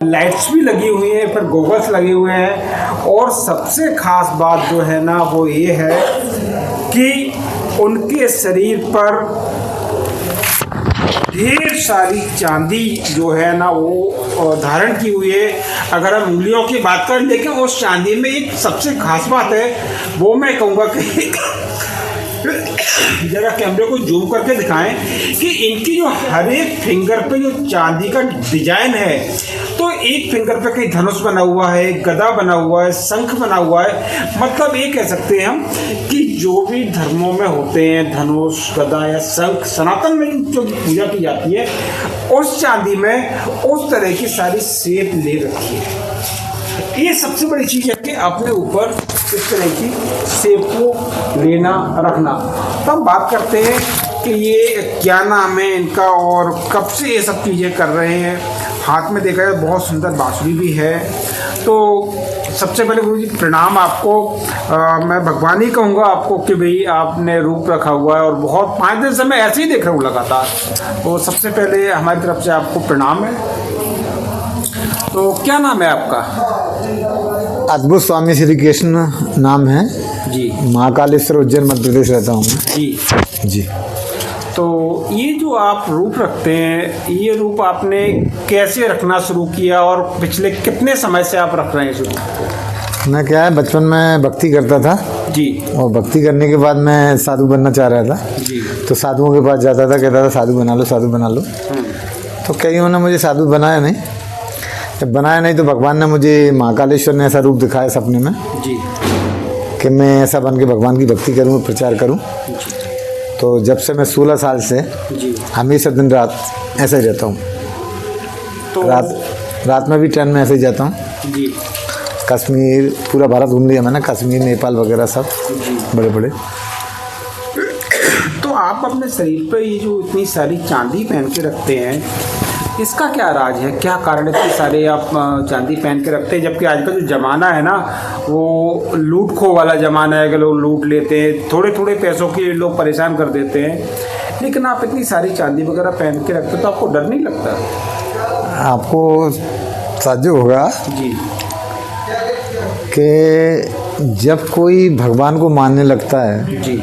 Lights भी लगी हुई हैं, फिर गॉगल्स लगे हुए हैं और सबसे खास बात जो है ना वो ये है कि उनके शरीर पर ढेर सारी चांदी जो है ना वो धारण की हुई है। अगर हम उंगलियों की बात करें, लेकिन उस चांदी में एक सबसे खास बात है, वो मैं कहूँगा कि जरा कैमरे को जूम करके दिखाएं कि इनकी जो हर एक फिंगर पे जो चांदी का डिजाइन है, तो एक फिंगर पे कहीं धनुष बना हुआ है, गदा बना हुआ है, शंख बना हुआ है। मतलब ये कह सकते हैं हम कि जो भी धर्मों में होते हैं धनुष, गदा या शंख, सनातन में जो पूजा की जाती है उस चांदी में उस तरह की सारी शेप ले रखी है। ये सबसे बड़ी चीज़ है कि अपने ऊपर इस तरह की शेप को लेना रखना। तो हम बात करते हैं कि ये क्या नाम है इनका और कब से ये सब चीज़ें कर रहे हैं। हाथ में देखा जाए बहुत सुंदर बांसुरी भी है। तो सबसे पहले गुरु जी प्रणाम आपको। मैं भगवान ही कहूँगा आपको कि भाई आपने रूप रखा हुआ है और बहुत 5 दिन से मैं ऐसे ही देख रहा हूँ लगातार। तो सबसे पहले हमारी तरफ से आपको प्रणाम है। तो क्या नाम है आपका? अद्भुत स्वामी श्री कृष्ण नाम है जी। महाकालेश्वर उज्जैन मध्य प्रदेश रहता हूँ जी जी। तो ये जो आप रूप रखते हैं, ये रूप आपने कैसे रखना शुरू किया और पिछले कितने समय से आप रख रहे हैं शुरू? मैं क्या है, बचपन में भक्ति करता था जी। और भक्ति करने के बाद मैं साधु बनना चाह रहा था जी। तो साधुओं के पास जाता था, कहता था साधु बना लो, साधु बना लो। तो कईयों ने मुझे साधु बनाया नहीं। जब बनाया नहीं तो भगवान ने मुझे, महाकालेश्वर ने ऐसा रूप दिखाया सपने में जी कि मैं ऐसा बन के भगवान की भक्ति करूँ, प्रचार करूँ। तो जब से मैं 16 साल से जी हमेशा दिन रात ऐसे ही रहता हूँ। तो रात में भी ट्रेन में ऐसे ही जाता हूँ। जी। कश्मीर, पूरा भारत घूम लिया मैंने, कश्मीर, नेपाल वगैरह सब बड़े बड़े। तो आप अपने शरीर पे ये जो इतनी सारी चांदी पहन के रखते हैं, इसका क्या राज है, क्या कारण इतनी सारे आप चांदी पहन के रखते हैं? जबकि आज का जो ज़माना है ना वो लूट खो वाला ज़माना है कि लोग लूट लेते हैं, थोड़े थोड़े पैसों के लोग परेशान कर देते हैं, लेकिन आप इतनी सारी चांदी वगैरह पहन के रखते तो आपको डर नहीं लगता? आपको ताज्जुब होगा जी कि जब कोई भगवान को मानने लगता है, जी,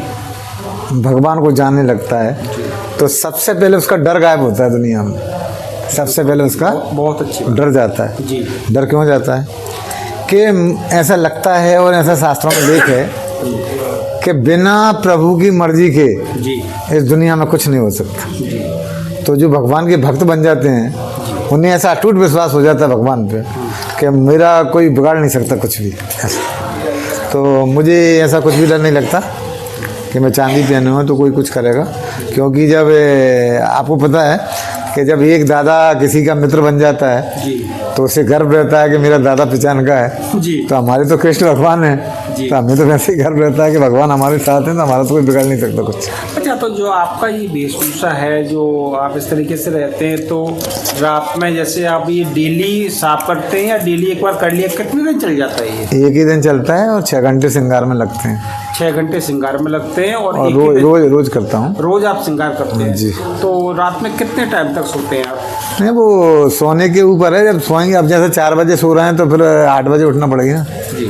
भगवान को जानने लगता है, तो सबसे पहले उसका डर गायब होता है दुनिया में। सबसे पहले उसका बहुत अच्छी बात। डर जाता है। जी। डर क्यों जाता है कि ऐसा लगता है और ऐसा शास्त्रों में लेख है कि बिना प्रभु की मर्जी के जी इस दुनिया में कुछ नहीं हो सकता। जी तो जो भगवान के भक्त बन जाते हैं उन्हें ऐसा अटूट विश्वास हो जाता है भगवान पे कि मेरा कोई बिगाड़ नहीं सकता कुछ भी ऐसा। तो मुझे ऐसा कुछ भी डर नहीं लगता कि मैं चांदी पहने हूँ तो कोई कुछ करेगा। क्योंकि जब आपको पता है कि जब एक दादा किसी का मित्र बन जाता है जी तो उसे गर्व रहता है कि मेरा दादा पहचान का है। जी। तो हमारे तो कृष्ण भगवान है, जी। तो हमें तो वैसे ही गर्व रहता है कि भगवान हमारे साथ हैं, तो हमारा तो कोई बिगाड़ नहीं सकता कुछ। अच्छा, तो जो आपका ये वेशभूषा है, जो आप इस तरीके से रहते हैं, तो रात में जैसे आप ये डेली साफ करते हैं या डेली एक बार कर लिया, कितने दिन चल जाता है ये? एक ही दिन चलता है और 6 घंटे श्रृंगार में लगते हैं। 6 घंटे श्रृंगार में लगते हैं और एक ही रोज रोज करता हूँ। रोज आप श्रृंगार करते हैं? जी। तो रात में कितने टाइम तक सोते हैं आप? नहीं, वो सोने के ऊपर है। जब सोएंगे, अब जैसे 4 बजे सो रहे हैं तो फिर 8 बजे उठना पड़ेगा। जी।